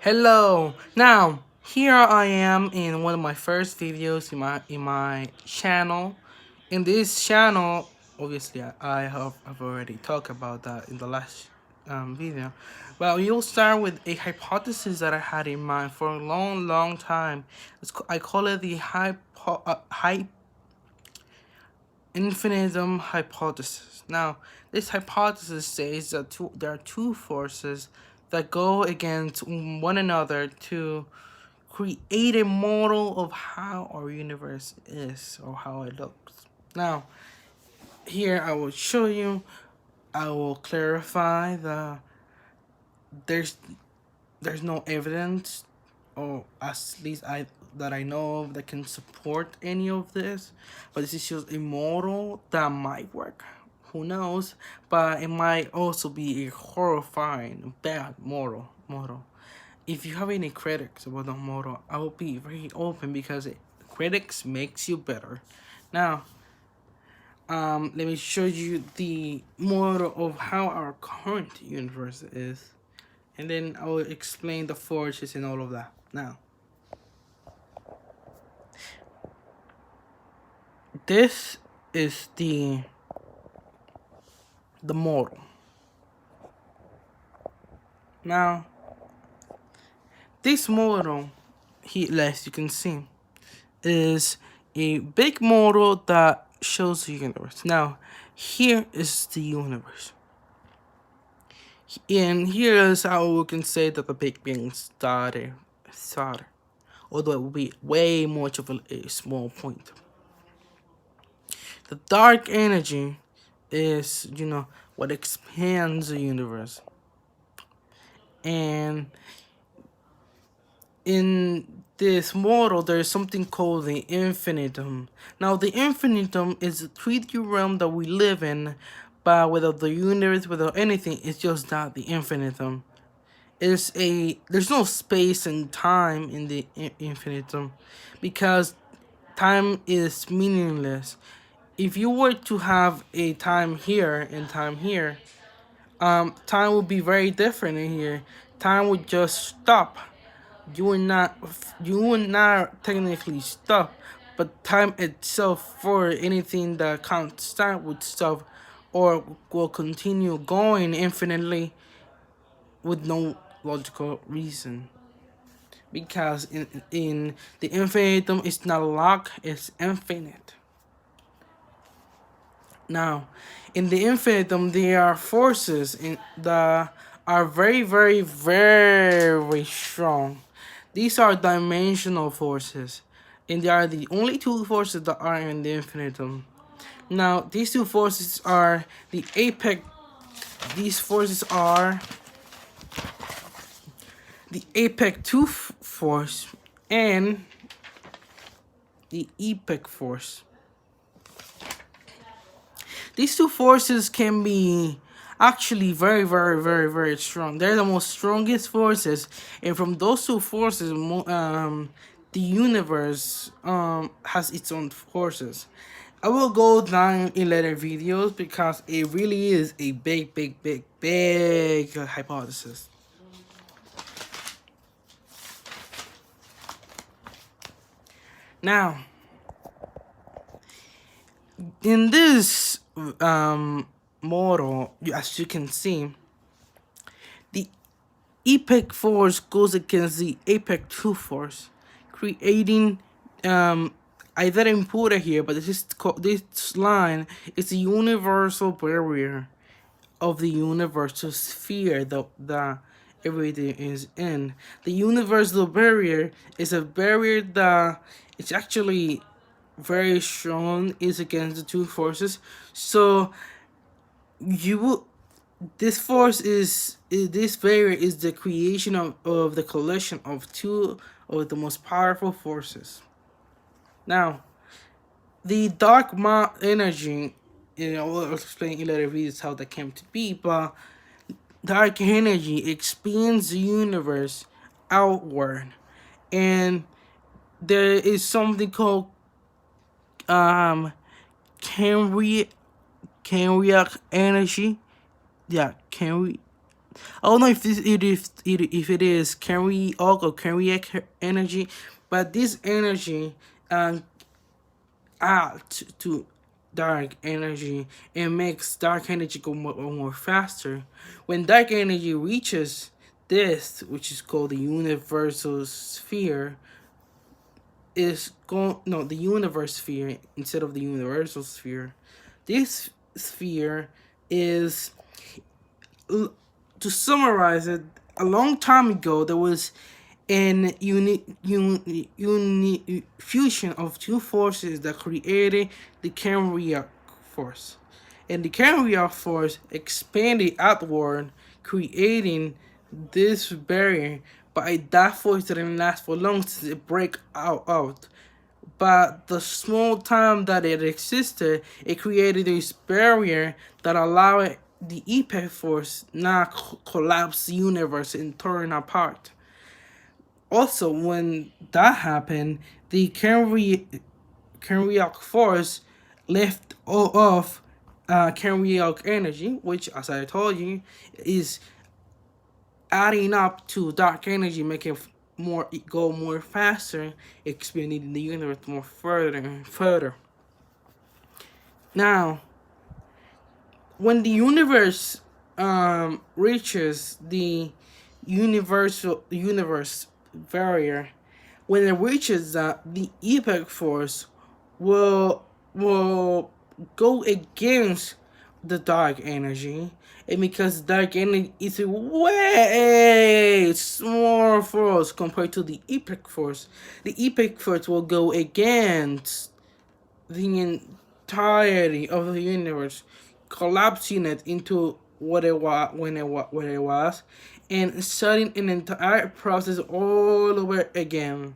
Hello. Now, here I am in one of my first videos in my channel. In this channel, obviously I've already talked about that in the last video. But we'll start with a hypothesis that I had in mind for a long time. I call it the infinitum hypothesis. Now, this hypothesis says that there are two forces that go against one another to create a model of how our universe is or how it looks. Now, here I will show you, I will clarify there's there's no evidence, or at least I know of, that can support any of this. But this is just a model that might work. Who knows? But it might also be a horrifying, bad model. If you have any critics about the model, I will be very open because critics makes you better. Now, let me show you the model of how our current universe is, and then I will explain the forces and all of that. Now, this is the model. Now, this model, as you can see, is a big model that shows the universe. Now, here is the universe. And here is how we can say that the Big Bang started. Although it will be way much of a small point. The dark energy is, what expands the universe. And in this model, there is something called the infinitum. Now, the infinitum is the 3D realm that we live in, but without the universe, without anything, it's just not the infinitum. There's no space and time in the infinitum, because time is meaningless. If you were to have a time here and time here, time would be very different in here. Time would just stop. You would not technically stop, but time itself, for anything that can't start, would stop or will continue going infinitely with no logical reason. Because in the infinitum, it's not locked, it's infinite. Now, in the infinitum, there are forces that are very strong. These are dimensional forces, and they are the only two forces that are in the infinitum. Now, these two forces are the apex. These forces are the apex 2 force and the epoch force. These two forces can be actually very strong. They're the most strongest forces, and from those two forces, the universe has its own forces. I will go down in later videos because it really is a big hypothesis. Now, in this model, as you can see, the epoch force goes against the apex 2 force, creating I didn't put it here, but this line is the universal barrier of the universal sphere that everything is in. The universal barrier is a barrier that is actually very strong, is against the two forces. So this force is this barrier is the creation of the collision of two of the most powerful forces. Now, the dark energy, I'll explain in later videos how that came to be, but dark energy expands the universe outward, and there is something called Kenriac energy. Yeah, I don't know if if it is carry or carry energy, but this energy um add to dark energy and makes dark energy go more faster. When dark energy reaches this, which is called the universal sphere, is going no the universe sphere instead of the universal sphere. This sphere is, to summarize it, a long time ago there was an fusion of two forces that created the carrier force, and the carrier force expanded outward, creating this barrier. But that force didn't last for long since it break out. But the small time that it existed, it created this barrier that allowed the impact force not collapse the universe and turn apart. Also, when that happened, the carry force left off carry energy, which, as I told you, is adding up to dark energy, making more it go more faster, expanding the universe more further and further. Now, when the universe reaches the universe barrier, when it reaches that, the epic force will go against the dark energy, and because dark energy is a way smaller force compared to the epic force will go against the entirety of the universe, collapsing it into what it was what it was, and starting an entire process all over again.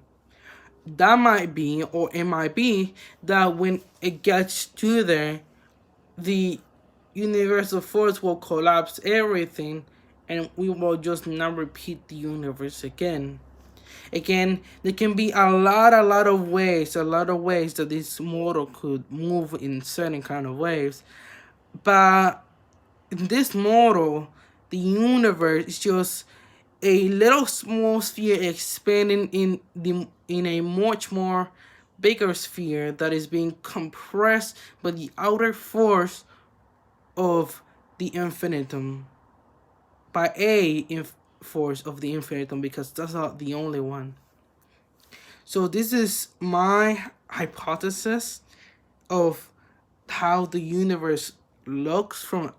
That might be, or it might be, that when it gets to there, the universal force will collapse everything, and we will just not repeat the universe again. Again, there can be a lot of ways, that this model could move in certain kind of ways. But in this model, the universe is just a little small sphere expanding in a much more bigger sphere that is being compressed by the outer force of the infinitum, by force of the infinitum, because that's not the only one. So this is my hypothesis of how the universe looks from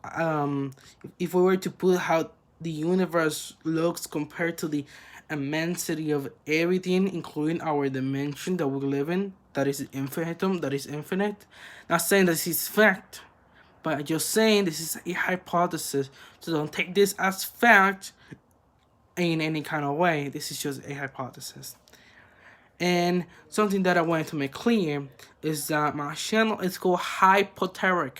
if we were to put how the universe looks compared to the immensity of everything, including our dimension that we live in, that is infinitum, that is infinite. Not saying this is fact, but just saying this is a hypothesis. So don't take this as fact in any kind of way. This is just a hypothesis. And something that I wanted to make clear is that my channel is called Hypotheric,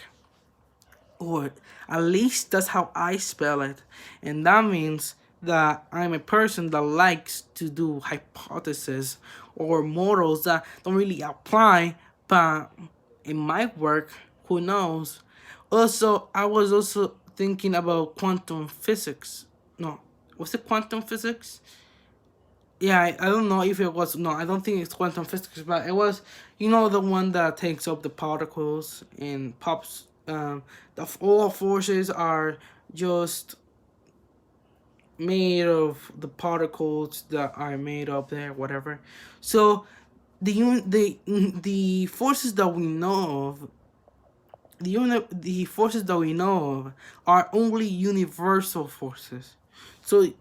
or at least that's how I spell it. And that means that I'm a person that likes to do hypotheses or models that don't really apply, but it might work. Who knows? Also, I was also thinking about quantum physics. No, was it quantum physics? Yeah, I don't know if it was. No, I don't think it's quantum physics, but it was, the one that takes up the particles and pops. All forces are just made of the particles that are made up there, whatever. So the forces that we know of, the forces that we know of are only universal forces. So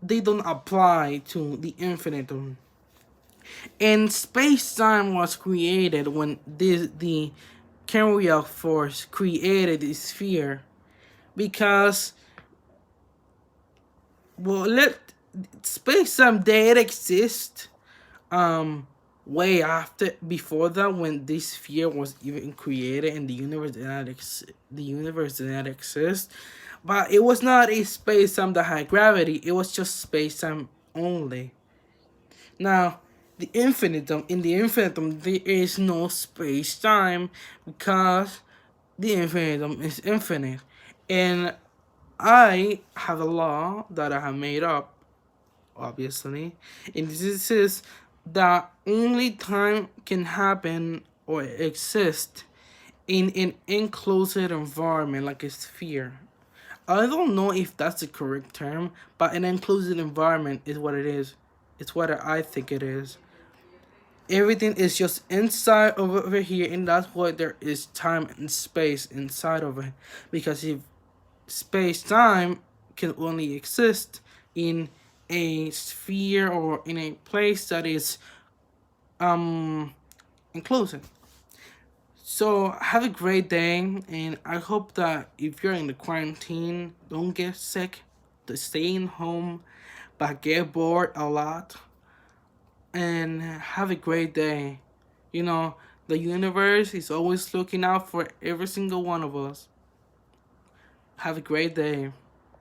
they don't apply to the infinitum. And space-time was created when the carrier force created the sphere, because, well, space-time did exist way after, before that, when this sphere was even created and the universe did not exist. But it was not a space-time that had gravity. It was just space-time only. Now, in the infinitum, there is no space-time, because the infinitum is infinite. And I have a law that I have made up, obviously, and this is that only time can happen or exist in an enclosed environment like a sphere. I don't know if that's the correct term, but an enclosed environment is what it is. It's what I think it is. Everything is just inside over here, and that's why there is time and space inside of it. Because if space time can only exist in a sphere or in a place that is enclosed. So have a great day, and I hope that if you're in the quarantine, don't get sick, to stay in home, but get bored a lot, and have a great day. You know, the universe is always looking out for every single one of us. Have a great day.